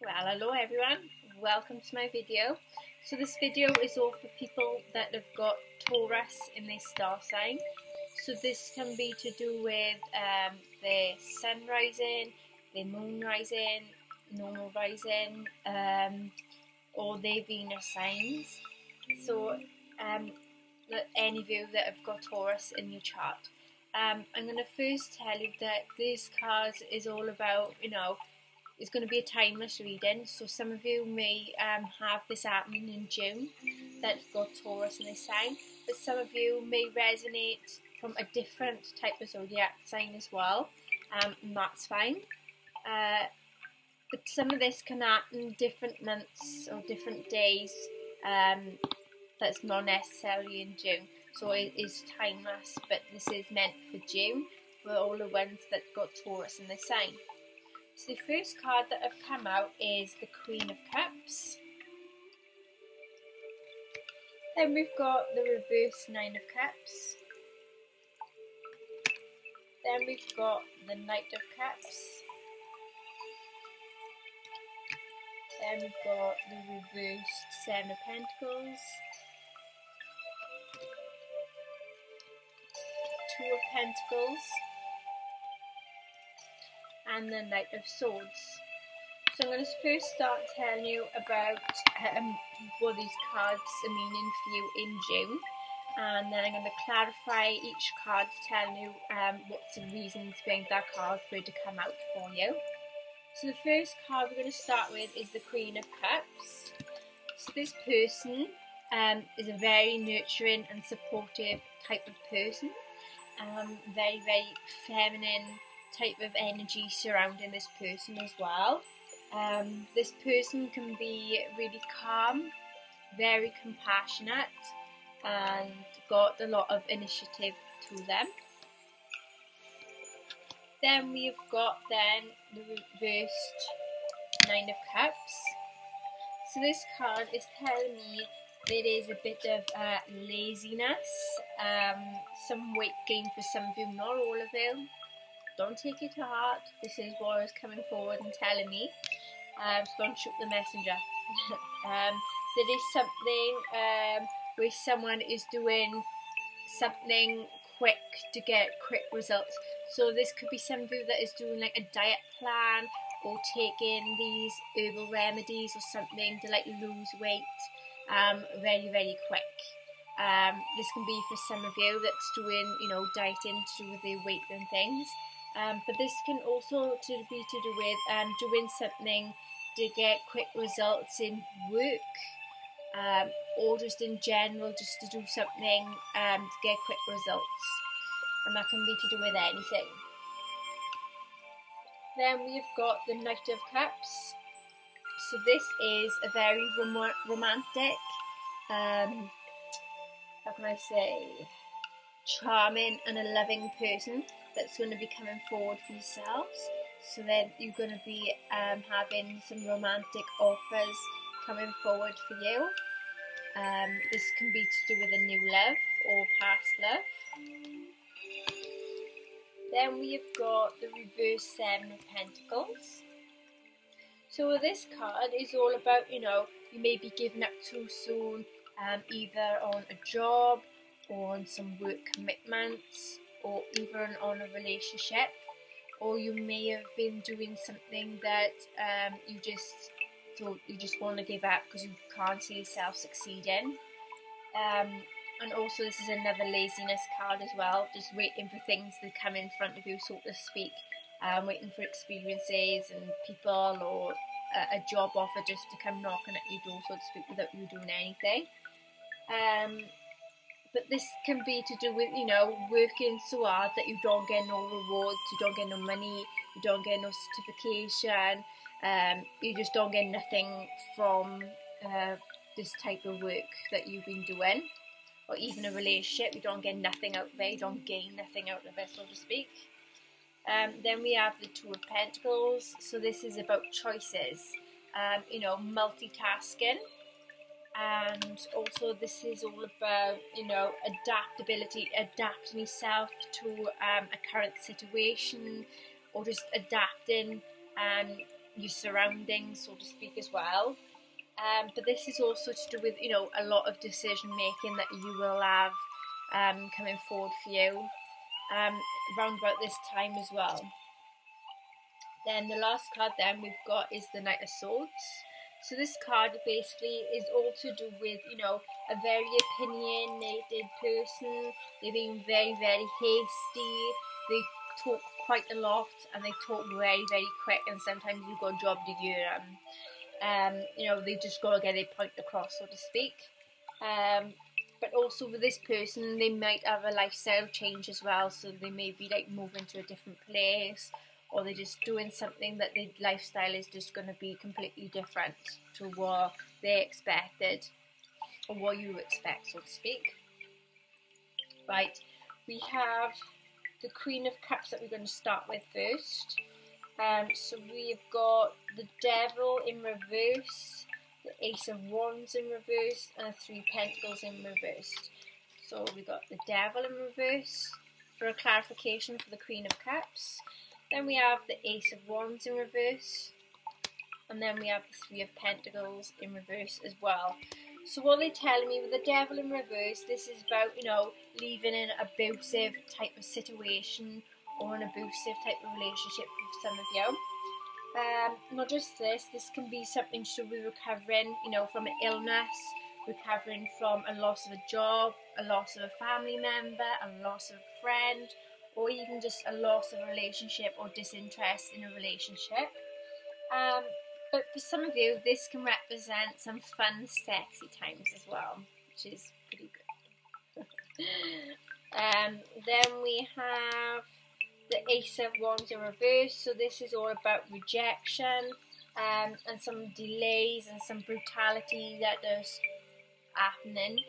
Well, hello everyone, welcome to my video. So this video is all for people that have got Taurus in their star sign. So this can be to do with their sun rising, their moon rising, normal rising, or their Venus signs. So any of you that have got Taurus in your chart. I'm going to first tell you that this card is all about, it's going to be a timeless reading. So some of you may have this happening in June that got Taurus in this sign, but some of you may resonate from a different type of zodiac sign as well, and that's fine. But some of this can happen different months or different days. That's not necessarily in June. So it is timeless, but this is meant for June, for all the ones that got Taurus in the sign. So the first card that have come out is the Queen of Cups. Then we've got the reverse Nine of Cups. Then we've got the Knight of Cups. Then we've got the reversed Seven of Pentacles. Two of Pentacles, and the Knight of Swords. So I'm going to first start telling you about what these cards are meaning for you in June, and then I'm going to clarify each card, telling you what's the reasons behind that card for it to come out for you. So the first card we're going to start with is the Queen of Cups. So this person is a very nurturing and supportive type of person. Very, very feminine type of energy surrounding this person as well. This person can be really calm, very compassionate, and got a lot of initiative to them. Then we've got the reversed Nine of Cups. So this card is telling me there is a bit of laziness, some weight gain for some of you, not all of you. Don't take it to heart. This is what is coming forward and telling me. So don't shoot the messenger. There is something where someone is doing something quick to get quick results. So this could be some of you that is doing like a diet plan or taking these herbal remedies or something to like lose weight. Very, very quick. This can be for some of you that's doing, dieting to do with their weight and things. But this can also be to do with doing something to get quick results in work, or just in general, just to do something to get quick results. And that can be to do with anything. Then we've got the Knight of Cups. So this is a very romantic, how can I say, charming and a loving person that's going to be coming forward for yourselves. So then you're going to be having some romantic offers coming forward for you. This can be to do with a new love or past love. Then we've got the reverse Seven of Pentacles. So this card is all about, you may be giving up too soon, either on a job or on some work commitments, or even on a relationship, or you may have been doing something that you just thought you just want to give up because you can't see yourself succeeding. And also this is another laziness card as well, just waiting for things to come in front of you, so to speak. Waiting for experiences and people or a job offer just to come knocking at your door, so to speak, without you doing anything. But this can be to do with, working so hard that you don't get no rewards, you don't get no money, you don't get no certification, you just don't get nothing from this type of work that you've been doing. Or even a relationship, you don't get nothing out of it, you don't gain nothing out of it, so to speak. Then we have the Two of Pentacles. So this is about choices, multitasking, and also this is all about, adaptability, adapting yourself to a current situation, or just adapting your surroundings, so to speak, as well. But this is also to do with, you know, a lot of decision making that you will have coming forward for you around about this time as well. Then the last card then we've got is the Knight of Swords. So this card basically is all to do with, you know, a very opinionated person. They're being very, very hasty. They talk quite a lot and they talk very, very quick, and sometimes you've got a job to do. You know, they've just got to get their point across, so to speak. But also with this person, they might have a lifestyle change as well. So they may be like moving to a different place, or they're just doing something that their lifestyle is just going to be completely different to what they expected, or what you expect, so to speak. Right, we have the Queen of Cups that we're going to start with first. So we've got the Devil in reverse, the Ace of Wands in reverse, and the Three of Pentacles in reverse. So we've got the Devil in reverse for a clarification for the Queen of Cups. Then we have the Ace of Wands in reverse, and then we have the Three of Pentacles in reverse as well. So what they're telling me with the Devil in reverse, this is about, you know, leaving an abusive type of situation or an abusive type of relationship with some of you. Not just this can be something to do with recovering, you know, from an illness, recovering from a loss of a job, a loss of a family member, a loss of a friend, or even just a loss of a relationship or disinterest in a relationship. But for some of you, this can represent some fun, sexy times as well, which is pretty good. Then we have the Ace of Wands in reverse. So this is all about rejection and some delays and some brutality that is happening,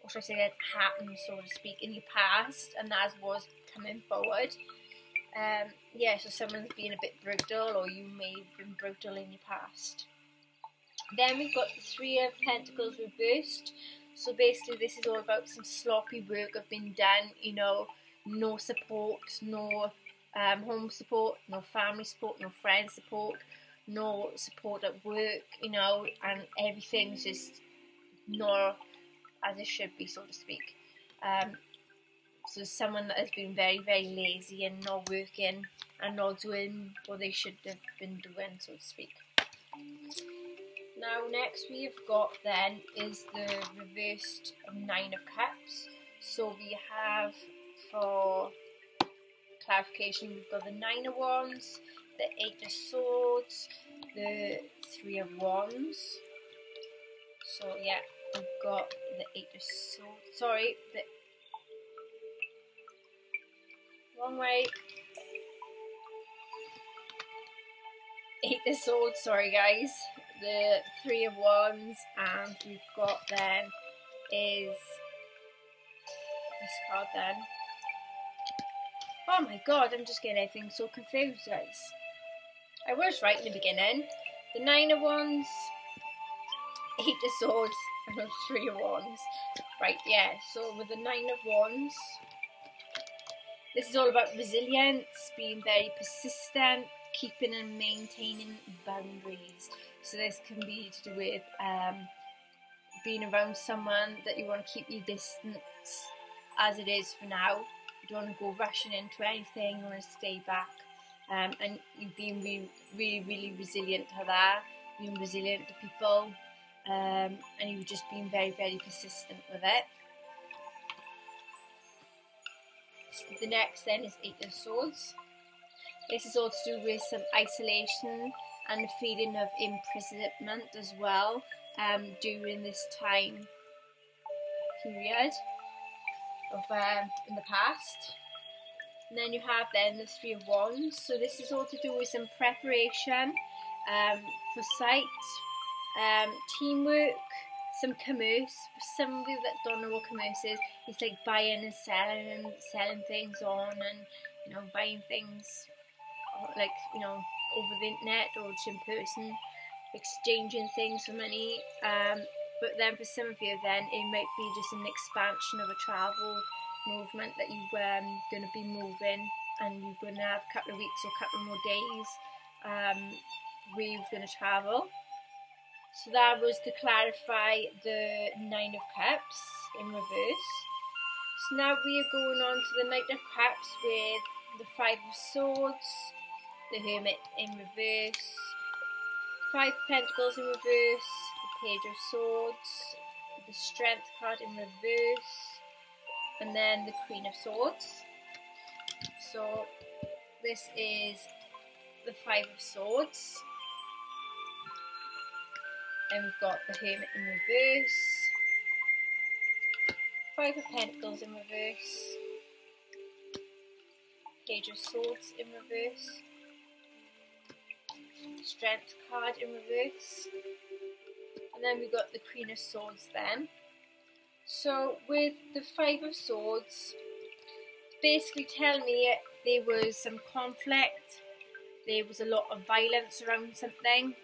or should I say that happened, so to speak, in your past, and that was coming forward. Yeah, so someone's being a bit brutal, or you may have been brutal in your past. Then we've got the Three of Pentacles reversed. So basically this is all about some sloppy work have been done, you know, no support, no home support, no family support, no friend support, no support at work, you know, and everything's just not as it should be, so to speak. So someone that has been very, very lazy and not working and not doing what they should have been doing, so to speak. Now next we have got then is the reversed Nine of Cups. So we have, for clarification, we've got the Nine of Wands, the Eight of Swords, the Three of Wands. So yeah, we've got the Eight of Swords, sorry, the wrong way. Eight of Swords, sorry guys. The Three of Wands, and we've got then is this card then. Oh my god, I'm just getting everything so confused, guys. I was right in the beginning. The Nine of Wands, Eight of Swords, and the Three of Wands. Right, yeah, so with the Nine of Wands, this is all about resilience, being very persistent, keeping and maintaining boundaries. So this can be to do with being around someone that you want to keep your distance as it is for now. You don't want to go rushing into anything, you want to stay back. And you've been really, really resilient to that, being resilient to people, and you've just been very, very persistent with it. So the next then is Eight of Swords. This is all to do with some isolation and a feeling of imprisonment as well during this time period of in the past. And then you have then the Three of Wands. So this is all to do with some preparation, foresight, teamwork, some commerce. For some of you that don't know what commerce is, it's like buying and selling things on, and you know, buying things like, you know, over the internet or just in person, exchanging things for money. But then for some of you then it might be just an expansion of a travel movement that you're going to be moving, and you're going to have a couple of weeks or a couple more days where you're going to travel. So that was to clarify the Nine of Cups in reverse. So now we are going on to the Knight of Cups with the Five of Swords, the Hermit in reverse, Five of Pentacles in reverse, the Page of Swords, the Strength card in reverse, and then the Queen of Swords. So this is the Five of Swords. Then we've got the Hermit in reverse, Five of Pentacles in reverse, Page of Swords in reverse, Strength card in reverse, and then we've got the Queen of Swords then. So with the Five of Swords, basically telling me there was some conflict, there was a lot of violence around something.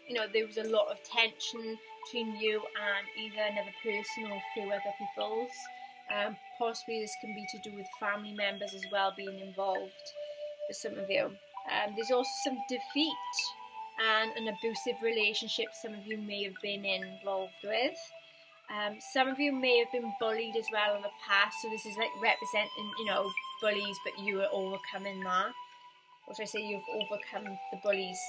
You know, there was a lot of tension between you and either another person or a few other peoples. Possibly this can be to do with family members as well being involved for some of you. There's also some defeat and an abusive relationship some of you may have been involved with. Some of you may have been bullied as well in the past, so this is like representing, you know, bullies, but you are overcoming that. Or should I say you've overcome the bullies.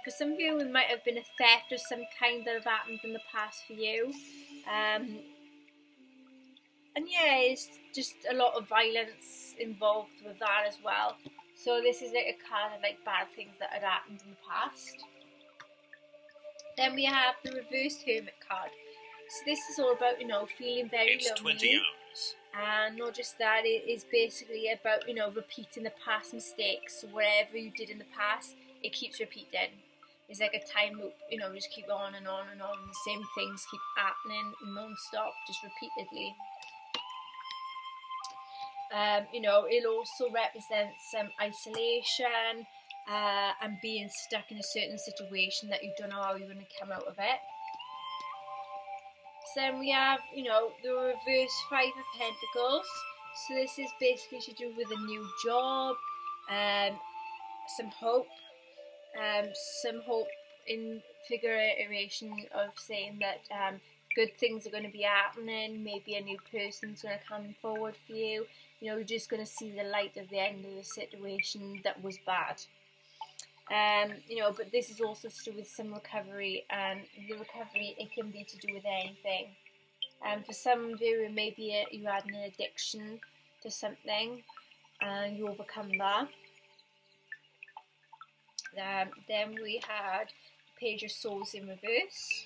For some of you, it might have been a theft of some kind that have happened in the past for you. And yeah, it's just a lot of violence involved with that as well. So this is like a card of like bad things that had happened in the past. Then we have the reversed Hermit card. So this is all about, you know, feeling very lonely. 20 hours. And not just that, it is basically about, you know, repeating the past mistakes. So whatever you did in the past, it keeps repeating. It's like a time loop, you know, just keep on and on and on. The same things keep happening non-stop, just repeatedly. You know, it also represents some isolation and being stuck in a certain situation that you don't know how you're going to come out of it. So then we have, you know, the reverse Five of Pentacles. So this is basically to do with a new job, some hope in figuration of saying that good things are going to be happening. Maybe a new person's going to come forward for you. You know, you're just going to see the light at the end of the situation that was bad. You know, but this is also to do with some recovery, and the recovery, it can be to do with anything. For some of you, it may be you had an addiction to something and you overcome that. Then we had Page of Swords in reverse.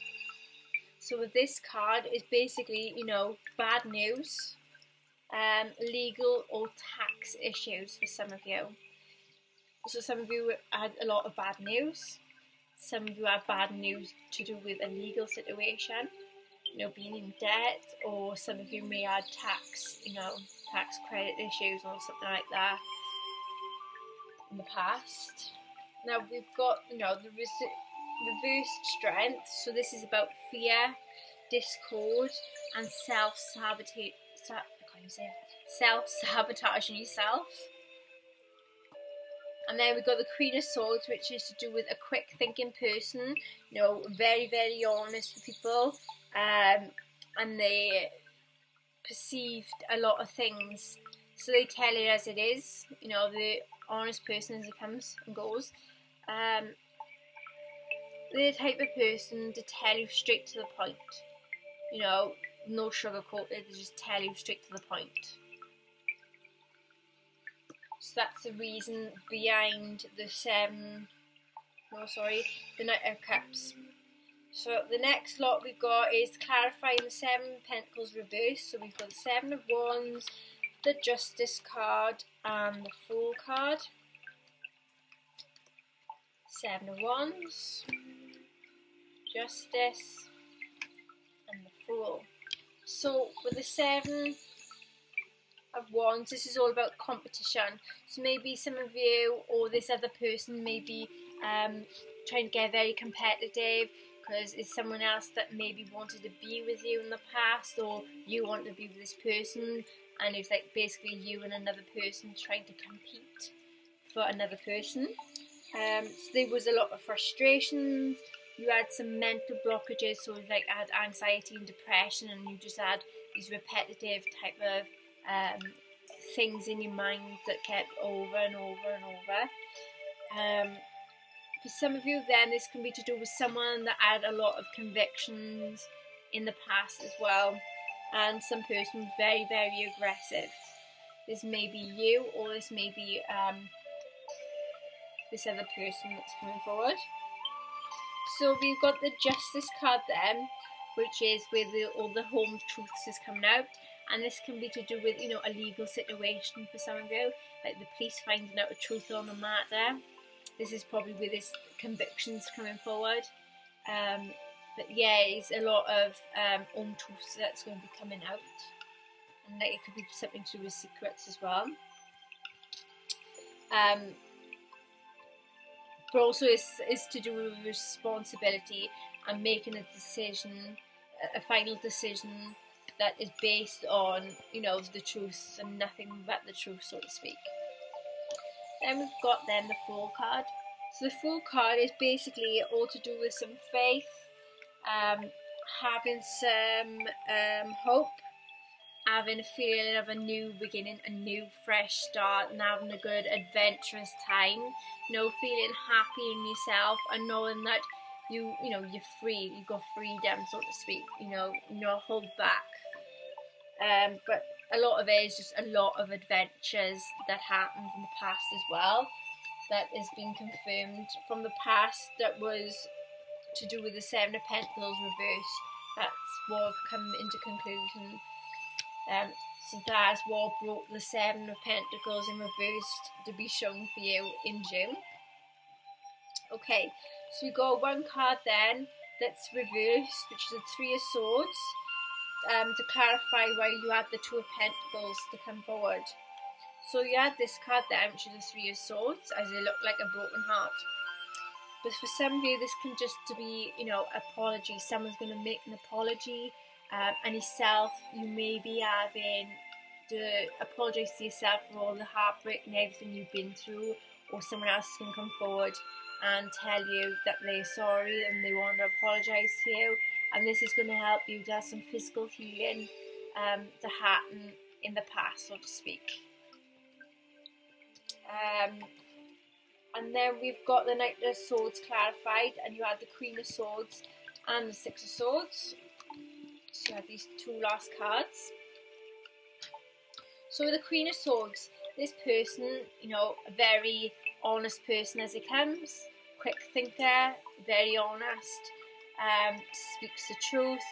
So with this card, it's basically, you know, bad news, legal or tax issues for some of you. So some of you had a lot of bad news. Some of you had bad news to do with a legal situation, you know, being in debt, or some of you may have tax, you know, tax credit issues or something like that in the past. Now we've got, you know, the reversed Strength. So this is about fear, discord, and self-sabotaging yourself. And then we've got the Queen of Swords, which is to do with a quick thinking person, you know, very, very honest with people, and they perceived a lot of things, so they tell it as it is, you know, the honest person as it comes and goes. They're the type of person to tell you straight to the point, you know, no sugarcoated, they just tell you straight to the point. So that's the reason behind the Knight of Cups. So the next lot we've got is clarifying the Seven of Pentacles reverse. So we've got the Seven of Wands, the Justice card, and the Fool card. Seven of Wands, Justice, and the Fool. So with the Seven of Wands, this is all about competition. So maybe some of you or this other person may be trying to get very competitive because it's someone else that maybe wanted to be with you in the past, or you want to be with this person, and it's like basically you and another person trying to compete for another person. So there was a lot of frustrations. You had some mental blockages, so like I had anxiety and depression, and you just had these repetitive type of things in your mind that kept over and over and over. For some of you then, this can be to do with someone that had a lot of convictions in the past as well, and some person very, very aggressive. This may be you, or this may be this other person that's coming forward. So we've got the Justice card then, which is where all the home truths is coming out, and this can be to do with, you know, a legal situation for some of you, like the police finding out the truth on a matter. This is probably with his convictions coming forward. But yeah, it's a lot of home truths that's going to be coming out, and like it could be something to do with secrets as well. But also is to do with responsibility and making a decision, a final decision that is based on, you know, the truth and nothing but the truth, so to speak. Then we've got then the Fool card. So the Fool card is basically all to do with some faith, having some hope, having a feeling of a new beginning, a new fresh start, and having a good adventurous time. You know, feeling happy in yourself and knowing that you know you're free, you've got freedom, so to speak. You know, not hold back. But a lot of it is just a lot of adventures that happened in the past as well, that has been confirmed from the past, that was to do with the Seven of Pentacles reversed. That's what have come into conclusion. So that's what brought the Seven of Pentacles in reversed to be shown for you in June. Okay, so we got one card then that's reversed, which is the Three of Swords, to clarify why you had the Two of Pentacles to come forward. So you had this card there, which is the Three of Swords, as it looked like a broken heart. But for some of you, this can just to be, you know, apology. Someone's going to make an apology, and yourself, you may be having to apologise to yourself for all the heartbreak and everything you've been through, or someone else is going to come forward and tell you that they're sorry and they want to apologise to you. And this is going to help you to have some physical healing to happen in the past, so to speak. And then we've got the Knight of Swords clarified, and you had the Queen of Swords and the Six of Swords. So you have these two last cards. So with the Queen of Swords, this person, you know, a very honest person as it comes, quick thinker, very honest, speaks the truth.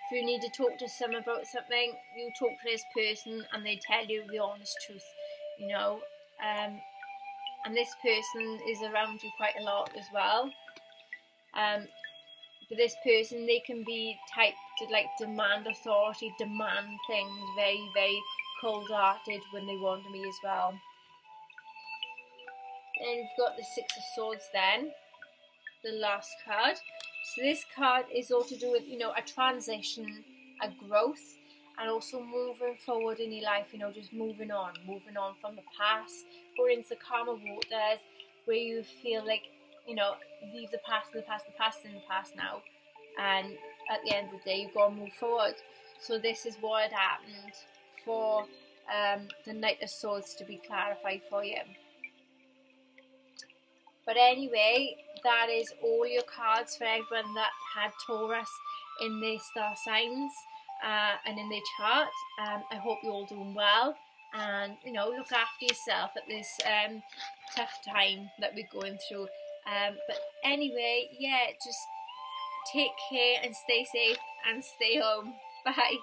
If you need to talk to someone about something, you talk to this person and they tell you the honest truth, you know. And this person is around you quite a lot as well. But this person, they can be typed to like demand authority, demand things, very, very cold-hearted when they want to be as well. Then we've got the Six of Swords then, the last card. So this card is all to do with, you know, a transition, a growth, and also moving forward in your life, you know, just moving on from the past, going into the calmer waters, where you feel like, you know, leave the past in the past, the past in the past now, and at the end of the day, you've got to move forward. So this is what had happened for the Knight of Swords to be clarified for you. But anyway, that is all your cards for everyone that had Taurus in their star signs and in their chart. I hope you're all doing well, and, you know, look after yourself at this tough time that we're going through. But anyway, yeah, just take care and stay safe and stay home. Bye.